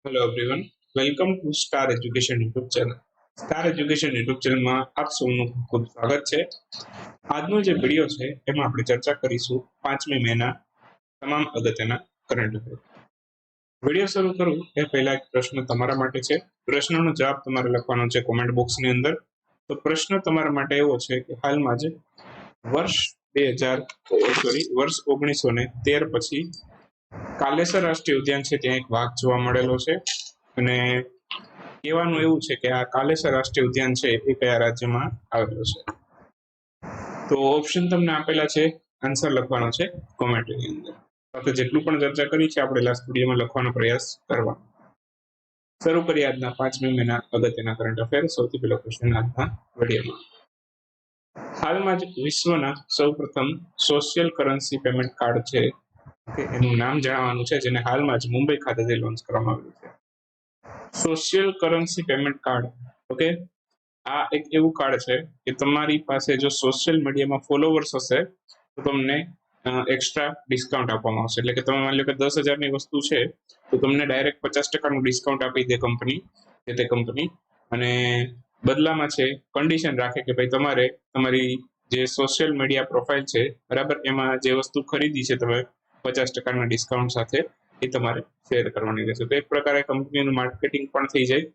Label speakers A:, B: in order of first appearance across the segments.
A: Hello everyone, welcome to star education YouTube channel. Star education YouTube ચેનલમાં આપ સૌનું ખૂબ સ્વાગત છે. આજનો જે વિડીયો છે એમાં આપણે ચર્ચા કરીશું 5મી મેના તમામ અગત્યના કરંટ અફેર. વિડીયો શરૂ કરું એ પહેલા એક પ્રશ્ન તમારા માટે છે. પ્રશ્નનો જવાબ તમારે લખવાનો છે કોમેન્ટ બોક્સની અંદર. તો પ્રશ્ન તમારા માટે એવો છે કે હાલમાં જ વર્ષ 1913 પછી કાલેસર રાષ્ટ્રીય ઉદ્યાન છે ત્યાં એક વાઘ જોવા મળેલો છે અને કહેવાનું એવું છે કે આ કાલેસર રાષ્ટ્રીય ઉદ્યાન છે એ કયા રાજ્યમાં આવેલો છે. તો ઓપ્શન તમને આપેલા છે, આન્સર લખવાનો છે કોમેન્ટની અંદર. સાથે જેટલું પણ ચર્ચા કરી છે આપણે લાસ્ટ વિડીયોમાં લખવાનો પ્રયાસ કરવા. શરૂ કરીએ આજના 5મી મહિના અગત્યના કરંટ અફેર. સૌથી પહેલો ક્વેશ્ચન આજના વિડીયોમાં. હાલમાં જ વિશ્વના સૌપ્રથમ સોશિયલ કરન્સી પેમેન્ટ કાર્ડ છે એનું નામ જણાવવાનું છે, જેને હાલમાં જ મુંબઈ ખાતેથી લોન્ચ કરવામાં આવ્યું છે. Social currency payment card. Okay, આ એક એવું કાર્ડ છે કે તમારી પાસે જો સોશિયલ મીડિયામાં ફોલોવર્સ હશે તો તમને એક્સ્ટ્રા ડિસ્કાઉન્ટ આપવામાં આવશે. એટલે કે તમે માની લો કે 10,000ની વસ્તુ છે તો તમને ડાયરેક્ટ 50% ડિસ્કાઉન્ટ આપી દે કંપની, તે કંપની. અને બદલામાં છે કન્ડિશન રાખે કે ભાઈ તમારે તમારી જે સોશિયલ મીડિયા પ્રોફાઇલ છે બરાબર, એમાં જે વસ્તુ ખરીદી છે તમે 50% ડિસ્કાઉન્ટ સાથે એ તમારે શેર કરવાની રહેશે. તો એક પ્રકારે કંપનીનું માર્કેટિંગ પણ થઈ જાય.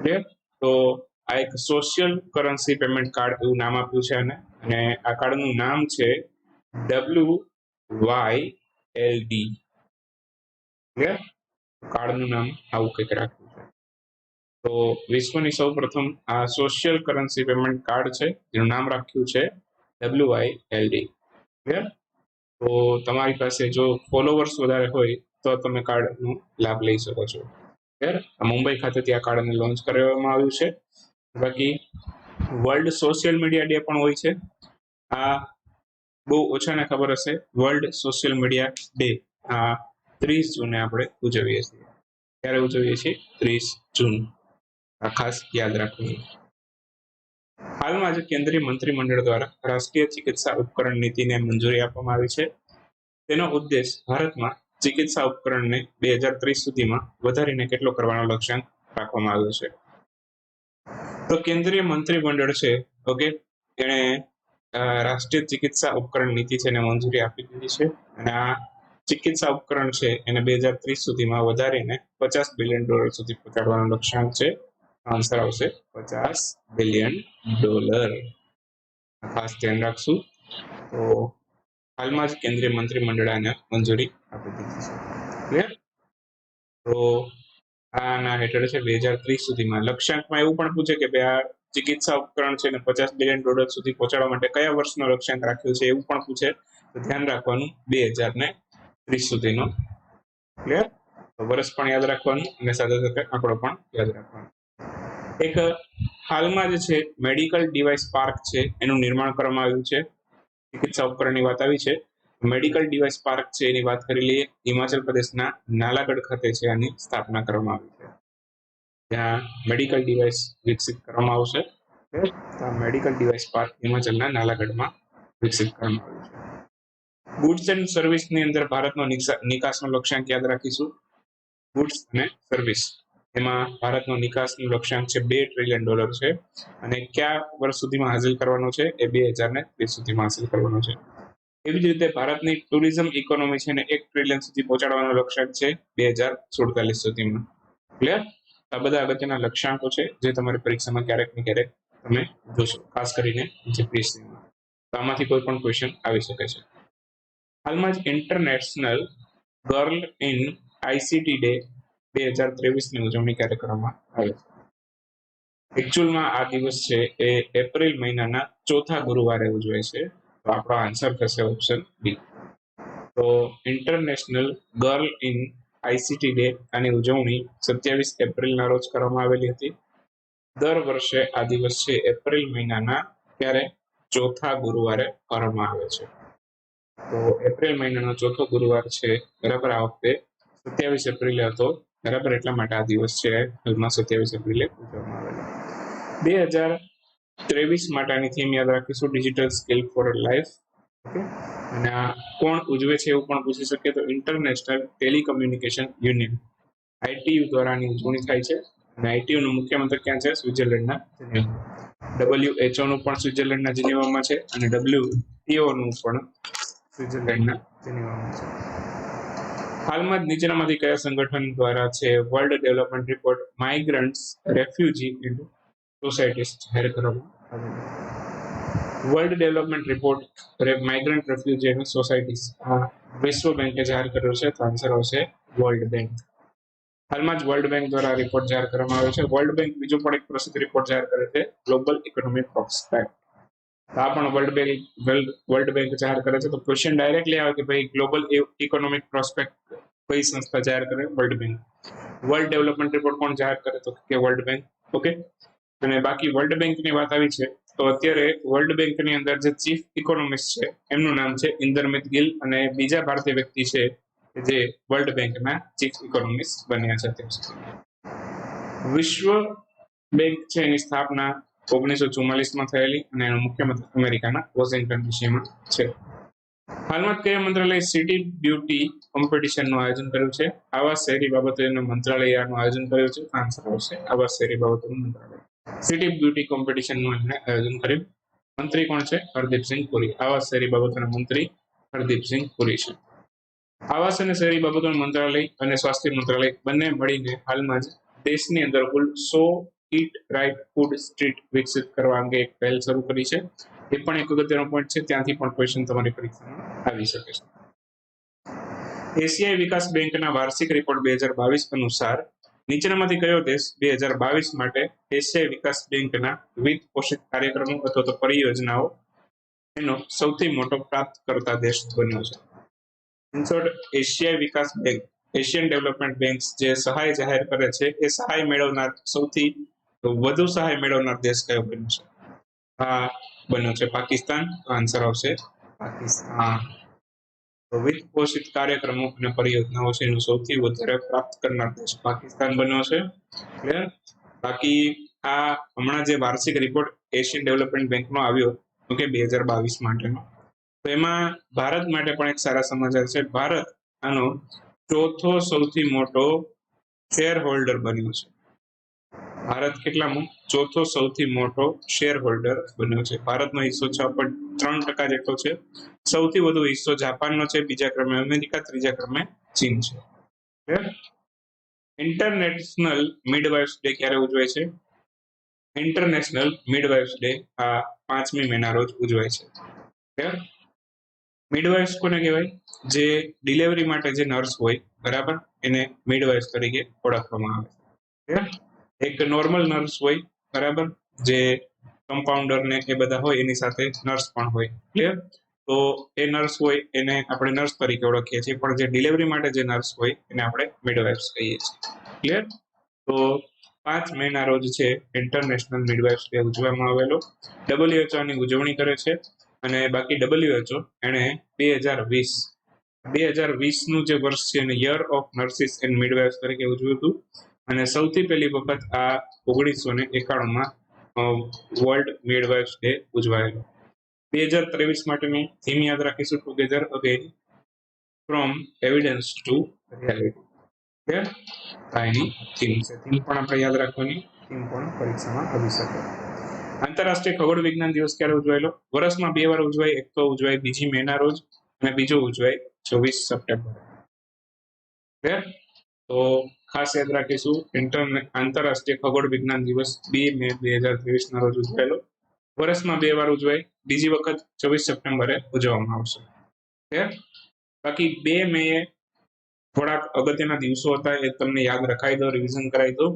A: ક્લિયર? તો આ એક સોશિયલ કરન્સી પેમેન્ટ કાર્ડ એવું નામ આપ્યું છે અને આ કાર્ડનું નામ છે WYLD. ક્લિયર? કાર્ડનું નામ આવું કંઈક રાખ્યું છે. તો વિશ્વની સૌપ્રથમ આ સોશિયલ કરન્સી પેમેન્ટ કાર્ડ છે જેનું નામ રાખ્યું છે WYLD. ક્લિયર? તો તમારી પાસે જો ફોલોવર્સ વધારે હોય તો તમે કાર્ડનો લાભ લઈ શકો છો. ક્લિયર? મુંબઈ ખાતેથી આ કાર્ડને લોન્ચ કરવામાં આવ્યું છે. બાકી વર્લ્ડ સોશિયલ મીડિયા ડે પણ હોય છે. આ બહુ ઓછાને ખબર હશે. વર્લ્ડ સોશિયલ મીડિયા ડે આ 30 જૂને આપણે ઉજવીએ છીએ. ક્યારે ઉજવીએ છીએ? 30 જૂન. આ ખાસ યાદ રાખવું. હાલમાં જ કેન્દ્રીય મંત્રીમંડળ દ્વારા રાષ્ટ્રીય ચિકિત્સા ઉપકરણ નીતિને મંજૂરી આપવામાં આવી છે. તેનો ઉદ્દેશ ભારતમાં ચિકિત્સા ઉપકરણને 2030 સુધીમાં વધારીને કેટલો કરવાનો લક્ષ્યાંક રાખવામાં આવ્યો છે. તો કેન્દ્રીય મંત્રીમંડળ છે, ઓકે, એને રાષ્ટ્રીય ચિકિત્સા ઉપકરણ નીતિ છે એને મંજૂરી આપી દીધી છે અને આ ચિકિત્સા ઉપકરણ છે એને 2030 સુધીમાં વધારીને $50 બિલિયન સુધી પહોંચાડવાનો લક્ષ્યાંક છે. આન્સર આવશે $50 બિલિયન. ખાસ ધ્યાન રાખશું. તો હાલમાં જ કેન્દ્રીય મંત્રીમંડળે આને મંજૂરી આપી દીધી છે. ક્લિયર? તો આના હેઠળ છે 2030 સુધીમાં લક્ષ્યાંકમાં એવું પણ પૂછે કે ભાઈ આ ચિકિત્સા ઉપકરણ છે ને $50 બિલિયન સુધી પહોંચાડવા માટે કયા વર્ષનો લક્ષ્યાંક રાખ્યો છે એવું પણ પૂછે. તો ધ્યાન રાખવાનું 2030 સુધીનો. ક્લિયર? તો વર્ષ પણ યાદ રાખવાનું અને સાથે સાથે આંકડો પણ યાદ રાખવાનો. એક હાલમાં જ છે મેડિકલ ડિવાઇસ પાર્ક છે એનું નિર્માણ કરવામાં આવ્યું છે. ચિકિત્સા ઉપકરણની વાત આવી છે. મેડિકલ ડિવાઇસ પાર્ક છે એની વાત કરી લઈએ. હિમાચલ પ્રદેશના નાલાગઢ ખાતે છે આની સ્થાપના કરવામાં આવી છે. ત્યાં મેડિકલ ડિવાઇસ વિકસિત કરવામાં આવશે. મેડિકલ ડિવાઇસ પાર્ક હિમાચલના નાલાગઢમાં વિકસિત કરવામાં આવ્યું છે. ગુડ્સ એન્ડ સર્વિસની અંદર ભારતનો નિકાસનો લક્ષ્યાંક યાદ રાખીશું. ગુડ્સ અને સર્વિસ એમાં ભારતનો નિકાસનો લક્ષ્યાંક છે $2 ટ્રિલિયન છે અને કયા વર્ષ સુધીમાં હાંસલ કરવાનો છે? એ 2030 સુધીમાં હાંસલ કરવાનો છે. એવી જ રીતે ભારતની ટુરિઝમ ઇકોનોમી છે ને $1 ટ્રિલિયન સુધી પહોંચાડવાનો લક્ષ્યાંક છે 2047 સુધીમાં. ક્લિયર? આ બધા અગત્યના લક્ષ્યાંકો છે જે તમારી પરીક્ષામાં ક્યારેક ને ક્યારેક તમે જોશો, ખાસ કરીને જીપીએસસીમાં. તો આમાંથી કોઈ પણ ક્વેશ્ચન આવી શકે છે. હાલમાં જ International Girl in ICT Day 2023ની ઉજવણી ક્યારે કરવામાં આવે છે? એકચ્યુઅલમાં આ દિવસ છે એ એપ્રિલ મહિનાના ચોથા ગુરુવારે ઉજવાય છે. તો આપણો આન્સર થશે ઓપ્શન બી. તો international Girl in ICT day આની ઉજવણી 27 એપ્રિલના રોજ કરવામાં આવેલી હતી. દર વર્ષે આ દિવસ છે એપ્રિલ મહિનાના ક્યારે? ચોથા ગુરુવારે કરવામાં આવે છે. તો એપ્રિલ મહિનાનો ચોથો ગુરુવાર છે બરાબર, આ વખતે 27 એપ્રિલે હતો બરાબર, એટલા માટે આ દિવસ છે હાલમાં 27 એપ્રિલે ઉજવવામાં આવેલો. 2023 માટેની થીમ યાદ રાખીશું, digital skill four life. Okay, અને આ કોણ ઉજવે છે એવું પણ પૂછી શકીએ. તો ઇન્ટરનેશનલ ટેલિકમ્યુનિકેશન યુનિયન ITU દ્વારા આની ઉજવણી થાય છે અને ITU નું મુખ્ય મથક ક્યાં છે? સ્વિટ્ઝરલેન્ડના જેનેવા. WHO નું પણ સ્વિટ્ઝરલેન્ડના જેનેવામાં છે અને WTO નું પણ સ્વિટ્ઝરલેન્ડના જેનેવામાં છે. હાલમાં જ નીચેનામાંથી કયા સંગઠન દ્વારા છે world development report migrants refugee and societies જાહેર કરવામાં આવેલો? World development report migrant refugee and societies આ વિશ્વ બેંકે જાહેર કર્યો છે, તો આન્સર આવશે વર્લ્ડ બેંક. હાલમાં જ વર્લ્ડ બેંક દ્વારા રિપોર્ટ જાહેર કરવામાં આવ્યો છે. વર્લ્ડ બેંક બીજો પણ એક પ્રસિદ્ધ રિપોર્ટ જાહેર કરે છે, ગ્લોબલ ઇકોનોમિક પ્રોસ્પેક્ટ. આ પણ વર્લ્ડ બેંક જાહેર કરે છે. તો ક્વેશ્ચન ડાયરેક્ટલી આવે કે ભાઈ ગ્લોબલ ઇકોનોમિક પ્રોસ્પેક્ટ કઈ સંસ્થા જાહેર કરે? World bank. World development report કોણ જાહેર કરે? તો કે વર્લ્ડ બેંક. ઓકે. અને બાકી વર્લ્ડ બેંકની વાત આવી છે તો અત્યારે વર્લ્ડ બેંકની અંદર જે ચીફ ઇકોનોમિસ્ટ છે એમનું નામ છે ઇન્દરમિત ગિલ અને બીજા ભારતીય વ્યક્તિ છે જે વર્લ્ડ બેંકના ચીફ ઇકોનોમિસ્ટ બન્યા છે અત્યાર સુધી. વિશ્વ બેંક છે એની સ્થાપના 1944 માં થયેલી અને એનું મુખ્ય મથક અમેરિકાના વોશિંગ્ટન ડીસીમાં છે. હાલમાં કયા મંત્રાલય સિટી બ્યુટી કોમ્પિટિશનનું આયોજન કર્યું છે? આવાસ શહેરી બાબતોનું મંત્રાલય આનું આયોજન કર્યું છે. આન્સર આવશે આવાસ શહેરી બાબતોનું મંત્રાલય. સિટી બ્યુટી કોમ્પિટિશનનું આયોજન કર્યું. મંત્રી કોણ છે? હરદીપસિંહ પુરી. આવાસ શહેરી બાબતોના મંત્રી હરદીપસિંહ પુરી છે. આવાસ અને શહેરી બાબતોનું મંત્રાલય અને સ્વાસ્થ્ય મંત્રાલય બંને મળીને હાલમાં જ દેશની અંદર કુલ 100 ઈટ રાઇટ ફૂડ સ્ટ્રીટ વિકસિત કરવા અંગે એક પહેલ શરૂ કરી છે. એ પણ એક અગત્યનો પોઈન્ટ છે, ત્યાંથી પણ ક્વેશ્ચન તમારી પરીક્ષામાં આવી શકે છે. એશિયાઈ વિકાસ બેંકના વાર્ષિક રિપોર્ટ 2022 અનુસાર નીચેનામાંથી કયો દેશ 2022 માટે એશિયાઈ વિકાસ બેંકના વિત્ત પોષિત કાર્યક્રમો અથવા તો પરિયોજનાઓ એનો સૌથી મોટો પ્રાપ્તકર્તા દેશ બન્યો છે? એશિયાઈ વિકાસ બેંક, એશિયન ડેવલપમેન્ટ બેંક જે સહાય જાહેર કરે છે એ સહાય મેળવનાર સૌથી વધુ સહાય મેળવનાર દેશ કયો બન્યો છે? આ બન્યો છે પાકિસ્તાન. આન્સર આવશે પાકિસ્તાન. વિત્ત પોષિત કાર્યક્રમો અને પરિયોજનાઓ છે એનું સૌથી વધારે પ્રાપ્ત કરનાર દેશ પાકિસ્તાન બન્યો છે. ક્લિયર? બાકી આ હમણાં જે વાર્ષિક રિપોર્ટ એશિયન ડેવલપમેન્ટ બેંકનો આવ્યો ઓકે 2022 માટેનો, તો એમાં ભારત માટે પણ એક સારા સમાચાર છે. ભારત આનો ચોથો સૌથી મોટો શેર હોલ્ડર બન્યો છે. ભારત કેટલામો? ચોથો સૌથી મોટો શેર હોલ્ડર બન્યો છે. ભારતનો હિસ્સો 6.3% જેટલો છે. સૌથી વધુ હિસ્સો જાપાનનો છે, બીજા ક્રમે અમેરિકા, ત્રીજા ક્રમે ચીન છે. ઇન્ટરનેશનલ મિડવાઇફ્સ ડે ક્યારે ઉજવાય છે? ઇન્ટરનેશનલ મિડવાઇફ્સ ડે આ 5મી મેના રોજ ઉજવાય છે. મિડવાઇફ્સ કોને કહેવાય? જે ડિલિવરી માટે જે નર્સ હોય બરાબર, એને મિડવાઇફ તરીકે ઓળખવામાં આવે છે. એક નોર્મલ નર્સ હોય બરાબર, જે કમ્પાઉન્ડર ને એ બધા હોય એની સાથે નર્સ પણ હોય. ક્લિયર? તો એ નર્સ હોય એને આપણે નર્સ તરીકે ઓળખીએ છીએ, પણ જે ડિલિવરી માટે જે નર્સ હોય એને આપણે મિડવાઇફ્સ કહીએ છીએ. ક્લિયર? તો 5 મેના રોજ છે ઇન્ટરનેશનલ મિડવાઇફ્સ ડે ઉજવવામાં આવેલો. WHO ની ઉજવણી કરે છે અને બાકી WHO એને 2020 નું જે વર્ષ છે એને year of nurses and midwives તરીકે ઉજવ્યું હતું અને સૌથી પહેલી વખત આ 1991માં વર્લ્ડ મિડવાઇફ્સ ડે ઉજવાયેલો. 2023 માટેની થીમ યાદ રાખીશું, together again from evidence to reality. એની થીમ છે. થીમ પણ આપણે યાદ રાખવાની, થીમ પણ પરીક્ષામાં આવી શકે. આંતરરાષ્ટ્રીય ખગોળ વિજ્ઞાન દિવસ ક્યારે ઉજવાયેલો? વર્ષમાં 2 વાર ઉજવાય. એક તો ઉજવાય 2જી મેના રોજ અને બીજો ઉજવાય 24 સપ્ટેમ્બર. તો ખાસ યાદ રાખીશું, આંતરરાષ્ટ્રીય ખગોળ વિજ્ઞાન દિવસ 2 મે 2023 ના રોજ ઉજવાયેલો. વર્ષમાં 2 વાર ઉજવાય, બીજી વખત 24 સપ્ટેમ્બરે ઉજવવામાં આવશે. બાકી 2 મે થોડાક અગત્યના દિવસો હતા, એ તમને યાદ રખાઈ દો, રિવિઝન કરાવી દો.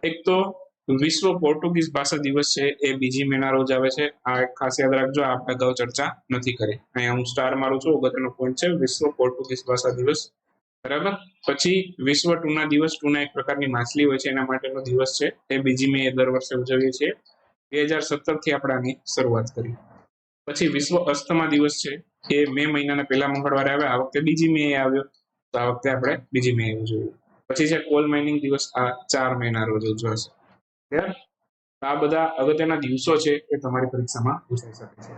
A: એક તો વિશ્વ પોર્ટુગીઝ ભાષા દિવસ છે એ 2જી મેના રોજ આવે છે. આ ખાસ યાદ રાખજો, આપણે અગાઉ ચર્ચા નથી કરી. અહીંયા હું સ્ટાર મારું છું, અગત્યનો પોઈન્ટ છે વિશ્વ પોર્ટુગીઝ ભાષા દિવસ. બરાબર. પછી વિશ્વ ટૂના દિવસ. ટૂના એક પ્રકારની માછલી હોય છે, એના માટેનો દિવસ છે એ 2જી મે દર વર્ષે ઉજવીએ છીએ. 2017 થી આપણે આની શરૂઆત કરી. પછી વિશ્વ અસ્થમા દિવસ છે એ મે મહિનાના પહેલા મંગળવારે આવે. આ વખતે 2જી મે આવ્યો, તો આ વખતે આપણે 2જી મે ઉજવીએ. પછી છે કોલ માઇનિંગ દિવસ, આ 4 મેના રોજ ઉજવાશે. આ બધા અગત્યના દિવસો છે એ તમારી પરીક્ષામાં પૂછાઈ શકે છે.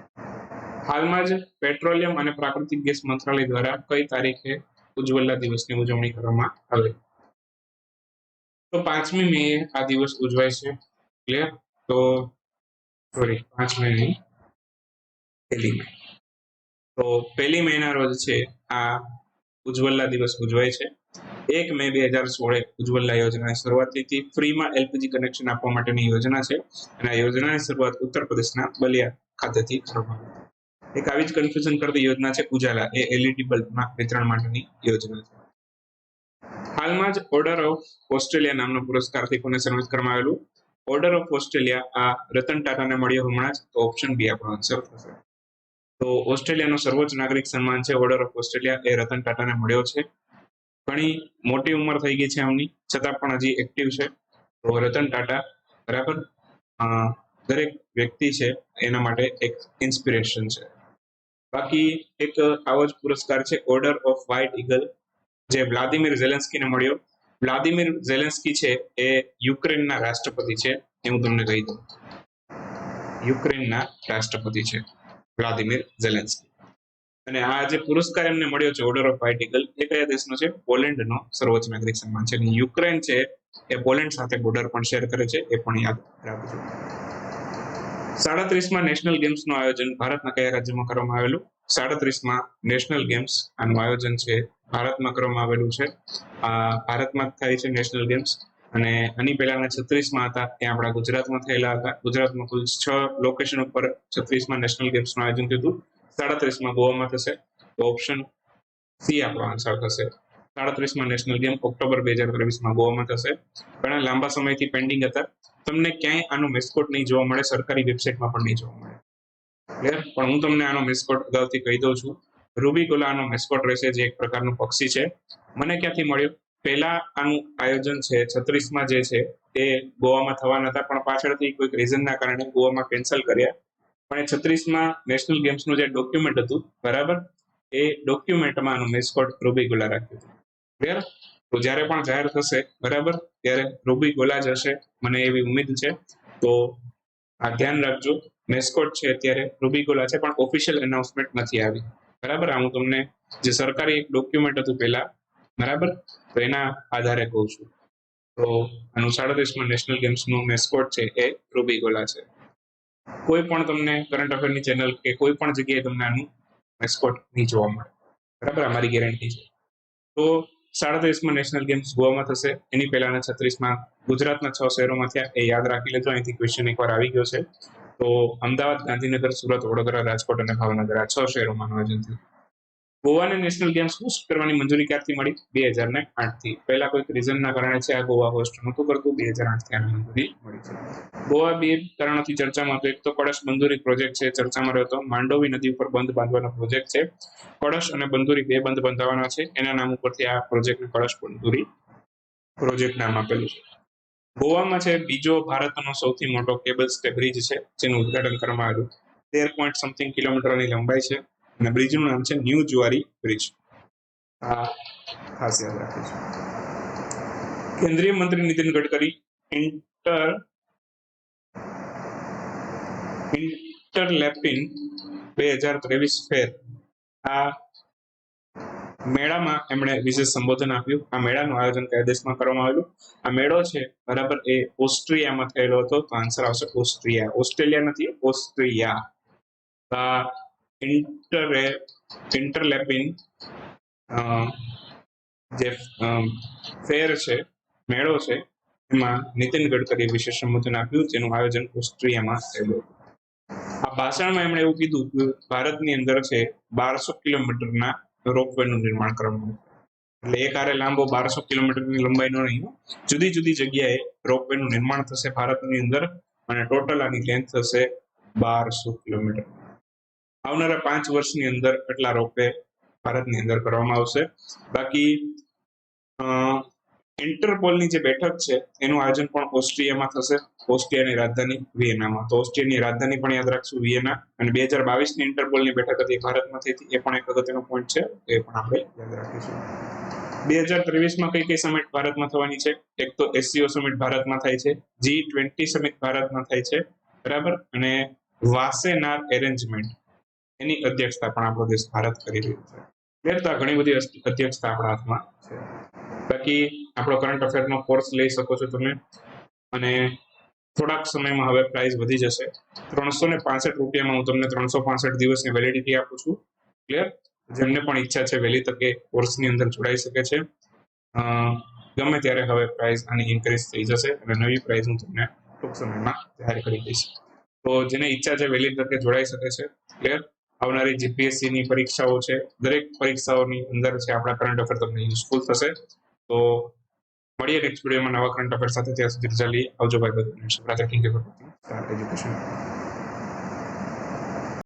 A: હાલમાં જ પેટ્રોલિયમ અને પ્રાકૃતિક ગેસ મંત્રાલય દ્વારા કઈ તારીખે ઉજ્જવલા દિવસની ઉજવણી કરવામાં આવે? તો 5મી મે આ દિવસ ઉજવાય છે. ક્લિયર? તો સોરી 5મી મે 1લી મે. તો 1લી મેના રોજ છે આ ઉજ્જવલા દિવસ ઉજવાય છે. 1 મે 2016 ઉજ્જવલા યોજનાની શરૂઆત થઈ હતી. ફ્રીમાં એલપીજી કનેક્શન આપવા માટેની યોજના છે અને આ યોજનાની શરૂઆત ઉત્તર પ્રદેશના બલિયા ખાતેથી કરવામાં આવી હતી. એક આવી જ કન્ફ્યુઝન કરતી યોજના છે ઉજાલા, એ એલઈડી બલ્બના વિતરણ માટેની યોજના છે. હાલમાં જ ઓર્ડર ઓફ ઓસ્ટ્રેલિયા નામનો પુરસ્કારથી કોને સન્માનિત કરવામાં આવેલું? ઓર્ડર ઓફ ઓસ્ટ્રેલિયા આ રતન ટાટાને મળ્યો હમણાં જ, તો ઓપ્શન બી આપણો આન્સર થશે. તો ઓસ્ટ્રેલિયાનો સર્વોચ્ચ નાગરિક સન્માન છે ઓર્ડર ઓફ ઓસ્ટ્રેલિયા, એ રતન ટાટાને મળ્યો છે. ઘણી મોટી ઉંમર થઈ ગઈ છે આમની, છતાં પણ હજી એક્ટિવ છે. તો રતન ટાટા બરાબર દરેક વ્યક્તિ છે એના માટે એક ઇન્સ્પિરેશન છે. બાકી એક આવો જ પુરસ્કાર છે ઓર્ડર ઓફ વ્હાઇટ ઈગલ, જે વ્લાદિમીર ઝેલેન્સ્કીને મળ્યો. વ્લાદિમીર ઝેલેન્સ્કી છે એ યુક્રેનના રાષ્ટ્રપતિ છે, એ હું તમને કહી દઉં. યુક્રેનના રાષ્ટ્રપતિ છે વ્લાદિમીર ઝેલેન્સ્કી. અને આ જે પુરસ્કાર એમને મળ્યો છે ઓર્ડર ઓફ વ્હાઇટ ઈગલ, એ કયા દેશનો છે? પોલેન્ડનો સર્વોચ્ચ નાગરિક સન્માન છે. યુક્રેન છે એ પોલેન્ડ સાથે બોર્ડર પણ શેર કરે છે, એ પણ યાદ રાખજો. 37માં નેશનલ ગેમ્સનું આયોજન ભારતના કયા રાજ્યમાં કરવામાં આવેલું? 37માં નેશનલ ગેમ્સ આનું આયોજન છે ભારતમાં કરવામાં આવેલું છે. ભારતમાં થાય છે નેશનલ ગેમ્સ, અને આની પહેલાના 36માં હતા એ આપણા ગુજરાતમાં થયેલા હતા. ગુજરાતમાં કુલ 6 લોકેશન ઉપર 36માં નેશનલ ગેમ્સનું આયોજન થયું હતું. 37માં ગોવામાં થશે, તો ઓપ્શન સી આપણો આન્સર થશે. 37માં નેશનલ ગેમ ઓક્ટોબર 2023માં ગોવામાં થશે. ઘણા લાંબા સમયથી પેન્ડિંગ હતા. તમને ક્યાંય આનો મેસ્કોટ નહીં જોવા મળે, સરકારી વેબસાઇટમાં પણ નહીં જોવા મળે. ક્લિયર? પણ હું તમને આનો મેસ્કોટ અગાઉથી કહી દઉં છું. રૂબીગોલા આનો મેસ્કોટ રહેશે, જે એક પ્રકારનું પક્ષી છે. મને ક્યાંથી મળ્યો? પહેલા આનું આયોજન છે 36માં જે છે એ ગોવામાં થવાના હતા, પણ પાછળથી કોઈક રીઝનના કારણે ગોવામાં કેન્સલ કર્યા. પણ 36માં નેશનલ ગેમ્સનું જે ડોક્યુમેન્ટ હતું બરાબર, એ ડોક્યુમેન્ટમાં આનું મેસ્કોટ રૂબીગોલા રાખ્યું હતું. ક્લિયર? તો જ્યારે પણ જાહેર થશે બરાબર, ત્યારે રૂબીગોલા જ હશે, મને એવી ઉમ્મીદ છે. તો આ ધ્યાન રાખજો, મેસ્કોટ છે અત્યારે રૂબીગોલા છે, પણ ઓફિશિયલ એનાઉન્સમેન્ટ નથી આવી. બરાબર? આ હું તમને જે સરકારી એક ડોક્યુમેન્ટ હતું પહેલા બરાબર, તો એના આધારે કહું છું. તો આનું 37માં નેશનલ ગેમ્સનું મેસ્કોટ છે એ રૂબીગોલા છે. કોઈ પણ તમને કરંટ અફેરની ચેનલ કે કોઈ પણ જગ્યાએ તમને આનું મેસ્કોટ નહીં જોવા મળે. બરાબર? આ મારી ગેરંટી છે. તો 37માં નેશનલ ગેમ્સ ગોવામાં થશે. એની પહેલાના 36માં ગુજરાતના 6 શહેરોમાં થયા, એ યાદ રાખી લેજો. અહીંથી ક્વેશ્ચન એકવાર આવી ગયો છે. તો અમદાવાદ, ગાંધીનગર, સુરત, વડોદરા, રાજકોટ અને ભાવનગર, આ 6 શહેરોમાં આયોજન થયું. ગોવાને નેશનલ ગેમ્સ હોસ્ટ કરવાની મંજૂરી ક્યારથી મળી? 2008થી. પહેલા કોઈક રીઝનના કારણે છે આ ગોવા હોસ્ટ નહોતું કરતું, 2008થી આની મંજૂરી મળી છે. ગોવા બે કારણોથી ચર્ચામાં હતો. એક તો કળશ બંદૂરી પ્રોજેક્ટ છે, ચર્ચામાં રહ્યો હતો. માંડોવી નદી ઉપર બંધ બાંધવાનો પ્રોજેક્ટ છે. કળશ અને બંદૂરી બે બંધ બંધાવવાના છે, એના નામ ઉપરથી આ પ્રોજેક્ટને કળશ બંદૂરી પ્રોજેક્ટ નામ આપેલું છે. ગોવામાં છે બીજો ભારતનો સૌથી મોટો કેબલ સ્ટે બ્રિજ છે, જેનું ઉદ્ઘાટન કરવામાં આવ્યું. 13 કિલોમીટરની લંબાઈ છે, અને બ્રિજનું નામ છે ન્યૂ જુઆરી બ્રિજ. આ ખાસ યાદ રાખીશું. કેન્દ્રીય મંત્રી નીતિન ગડકરી ઇન્ટરલેપિન 2023 ફેર, આ મેળામાં એમણે વિશેષ સંબોધન આપ્યું. આ મેળાનું આયોજન કયા દેશમાં કરવામાં આવેલું? આ મેળો છે બરાબર, એ ઓસ્ટ્રિયામાં થયેલો હતો, તો આન્સર આવશે ઓસ્ટ્રિયા. ઓસ્ટ્રેલિયા નથી, ઓસ્ટ્રિયા. આ ઇન્ટરલેપિન જે ફેર છે, મેળો છે, એમાં નીતિન ગડકરીએ વિશેષ સંબોધન આપ્યું, જેનું આયોજન ઓસ્ટ્રિયામાં થયેલું હતું. આ ભાષણમાં એમણે એવું કીધું કે ભારતની અંદર છે 1200 કિલોમીટરના રોપવેનું નિર્માણ કરવામાં આવ્યું. એટલે એક આરે લાંબો 1200 કિલોમીટરની લંબાઈનો નહીં, જુદી જુદી જગ્યાએ રોપવેનું નિર્માણ થશે ભારતની અંદર, અને ટોટલ આની લેન્થ થશે 1200 કિલોમીટર. આવનારા 5 વર્ષની અંદર એટલા રોપવે ભારતની અંદર કરવામાં આવશે. બાકી ઇન્ટરપોલની જે બેઠક છે એનું આયોજન પણ ઓસ્ટ્રિયામાં થશે, ઓસ્ટ્રિયાની રાજધાની વિયેનામાં. તો ઓસ્ટ્રિયાની રાજધાની પણ યાદ રાખશું, વિયેના. અને 2022ની ઇન્ટરપોલની બેઠક હતી ભારતમાં થઈ હતી, એ પણ એક અગત્યનો પોઈન્ટ છે, એ પણ આપણે યાદ રાખીશું. 2023માં કઈ કઈ સમિટ ભારતમાં થવાની છે? એક તો એસસીઓ સમિટ ભારતમાં થાય છે, G20 સમિટ ભારતમાં થાય છે બરાબર, અને વાસેનાર એરેન્જમેન્ટ એની અધ્યક્ષતા પણ આપણો દેશ ભારત કરી રહ્યું છે. ક્લિયર? તો આ ઘણી બધી અધ્યક્ષતા આપણા હાથમાં છે. બાકી આપણો કરંટ અફેરનો કોર્સ લઈ શકો છો તમે, અને થોડાક સમયમાં હવે પ્રાઇસ વધી જશે. 365 રૂપિયામાં હું તમને 365 દિવસની વેલિડિટી આપું છું. ક્લિયર? જેમને પણ ઈચ્છા છે વહેલી તકે કોર્સની અંદર જોડાઈ શકે છે. ગમે ત્યારે હવે પ્રાઇસ આની ઇન્ક્રીઝ થઈ જશે અને નવી પ્રાઇસ હું તમને ટૂંક સમયમાં જાહેર કરી દઈશ. તો જેને ઈચ્છા છે વહેલી તકે જોડાઈ શકે છે. ક્લિયર? આવનારી જીપીએસસી ની પરીક્ષાઓ છે, દરેક પરીક્ષાઓની અંદર છે આપણા કરંટ અફેર તમને યુઝફુલ થશે. તો મળીએ નેક્સ્ટ વિડીયોમાં નવા કરંટ અફેર સાથે. ત્યાં સુધી રજા લઈએ. આવજો, બાય બાય. એજ્યુકેશન.